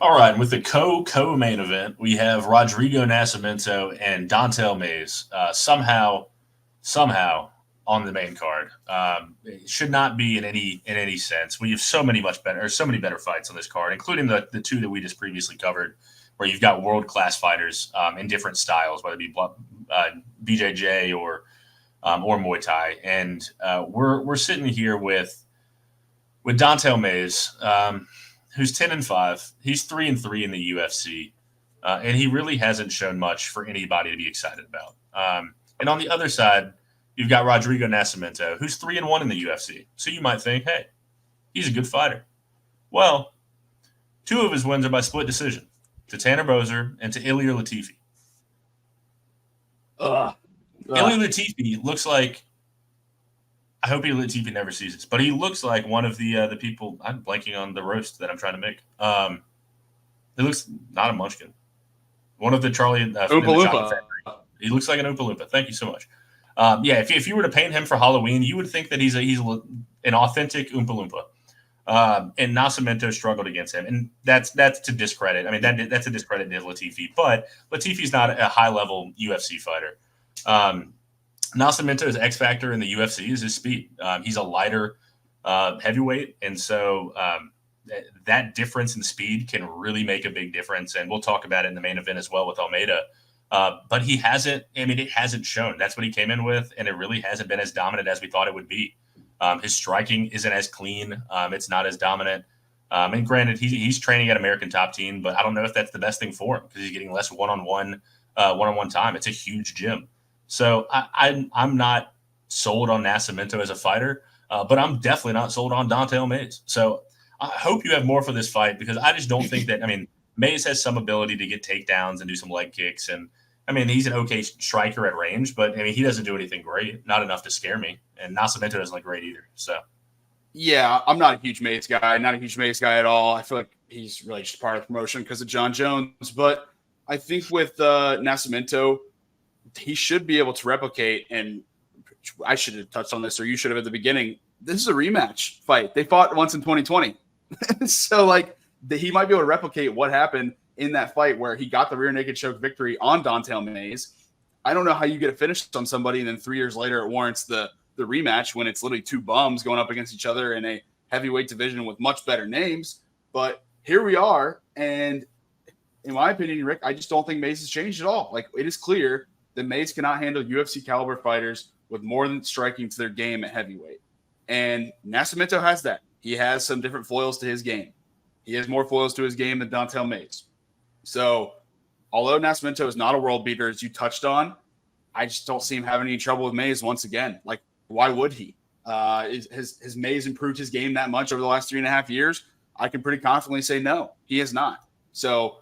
All right, with the co-main event, we have Rodrigo Nascimento and Dontale Mays. Somehow on the main card. It should not be in any sense. We have so many better fights on this card, including the two that we just previously covered, where you've got world class fighters in different styles, whether it be BJJ or Muay Thai, and we're sitting here with Dontale Mays, who's 10-5. He's 3-3 in the UFC, and he really hasn't shown much for anybody to be excited about. And on the other side, you've got Rodrigo Nascimento, who's 3-1 in the UFC. So you might think, hey, he's a good fighter. Well, two of his wins are by split decision, to Tanner Boser and to Ilir Latifi. Ilir Latifi looks like, I hope Ilir Latifi never sees this, but he looks like one of the people. I'm blanking on the roast that I'm trying to make. He looks not a munchkin. One of the Charlie in the Chocolate Factory. He looks like an Oompa Loompa. Thank you so much. Yeah, if you were to paint him for Halloween, you would think that he's an authentic Oompa Loompa. And Nascimento struggled against him, and that's to discredit. I mean, that's a discredit to Latifi, but Latifi's not a high level UFC fighter. Nascimento's X factor in the UFC is his speed. He's a lighter heavyweight, and so that difference in speed can really make a big difference. And we'll talk about it in the main event as well with Almeida. But he hasn't. I mean, it hasn't shown. That's what he came in with, and it really hasn't been as dominant as we thought it would be. His striking isn't as clean. It's not as dominant. And granted, he's training at American Top Team, but I don't know if that's the best thing for him because he's getting less one-on-one time. It's a huge gym. So I'm not sold on Nascimento as a fighter, but I'm definitely not sold on Dontale Mays. So I hope you have more for this fight because I just don't think that – I mean, Mays has some ability to get takedowns and do some leg kicks. And, I mean, he's an okay striker at range, but, I mean, he doesn't do anything great, not enough to scare me. And Nascimento doesn't look great either. So, yeah, I'm not a huge Mays guy, not a huge Mays guy at all. I feel like he's really just part of the promotion because of John Jones. But I think with Nascimento – he should be able to replicate, and I should have touched on this, or you should have at the beginning. This is a rematch fight. They fought once in 2020. So, like, he might be able to replicate what happened in that fight where he got the rear naked choke victory on Dontale Mays. I don't know how you get a finish on somebody, and then 3 years later it warrants the rematch when it's literally two bums going up against each other in a heavyweight division with much better names. But here we are, and in my opinion, Rick, I just don't think Mays has changed at all. Like, it is clear that Mays cannot handle UFC caliber fighters with more than striking to their game at heavyweight. And Nascimento has that. He has some different foils to his game. He has more foils to his game than Dontale Mays. So although Nascimento is not a world beater, as you touched on, I just don't see him having any trouble with Mays once again. Like, why would he? Has Mays improved his game that much over the last 3.5 years? I can pretty confidently say no, he has not. So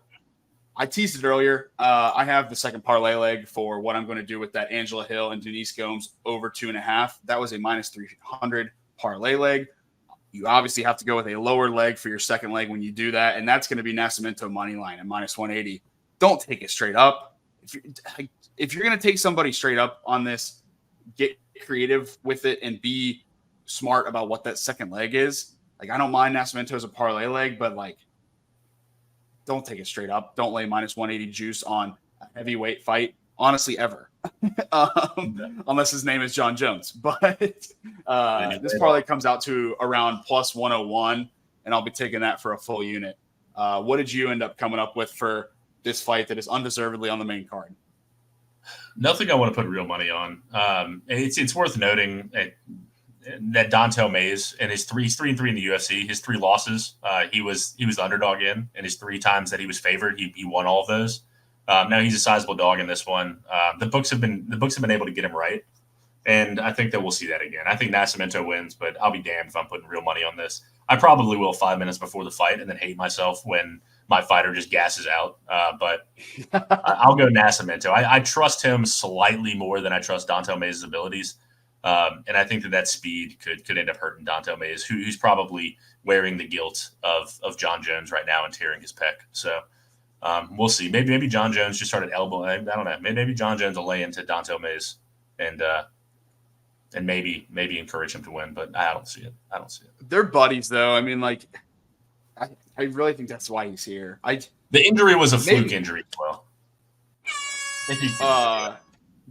I teased it earlier. I have the second parlay leg for what I'm going to do with that Angela Hill and Denise Gomes over 2.5. That was a minus 300 parlay leg. You obviously have to go with a lower leg for your second leg when you do that, and that's going to be Nascimento money line at minus 180. Don't take it straight up. If you're going to take somebody straight up on this, get creative with it and be smart about what that second leg is. Like, I don't mind Nascimento as a parlay leg, but like, don't take it straight up. Don't lay minus 180 juice on a heavyweight fight, honestly, ever. Unless his name is John Jones. But this parlay comes out to around plus 101, and I'll be taking that for a full unit. What did you end up coming up with for this fight that is undeservedly on the main card? Nothing I want to put real money on. It's worth noting that Dontale Mays and his 3-3 in the UFC, his 3 losses, he was the underdog in, and his 3 times that he was favored, he won all of those. Now he's a sizable dog in this one. The books have been able to get him right, and I think that we'll see that again. I think Nascimento wins, but I'll be damned if I'm putting real money on this. I probably will 5 minutes before the fight, and then hate myself when my fighter just gasses out. But I'll go Nascimento. I trust him slightly more than I trust Dontale Mays' abilities. And I think that speed could end up hurting Dontale Mays, who's probably wearing the guilt of John Jones right now and tearing his pec. So we'll see. Maybe John Jones just started elbowing. I don't know. Maybe John Jones will lay into Dontale Mays and maybe encourage him to win. But I don't see it. They're buddies, though. I mean, like, I really think that's why he's here. The injury was a fluke Maybe. injury as well.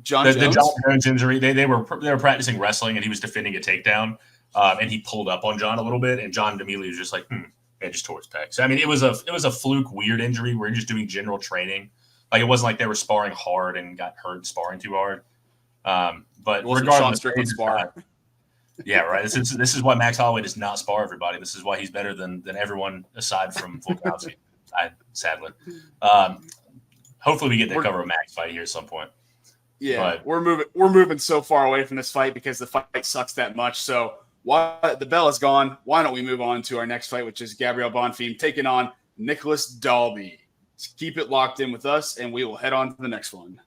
John The Jones? John Jones injury. They were practicing wrestling, and he was defending a takedown, and he pulled up on John a little bit, and John immediately was just like, and just tore his pec. So I mean, it was a fluke, weird injury where you're just doing general training. Like it wasn't like they were sparring hard and got hurt sparring too hard. But regardless, yeah, right. This is why Max Holloway does not spar everybody. This is why he's better than everyone aside from Volkanovski. Sadly, hopefully we get to cover a Max fight here at some point. Yeah, but we're moving so far away from this fight because the fight sucks that much. So while the bell is gone, why don't we move on to our next fight, which is Gabriel Bonfim taking on Nicholas Dalby. Keep it locked in with us, and we will head on to the next one.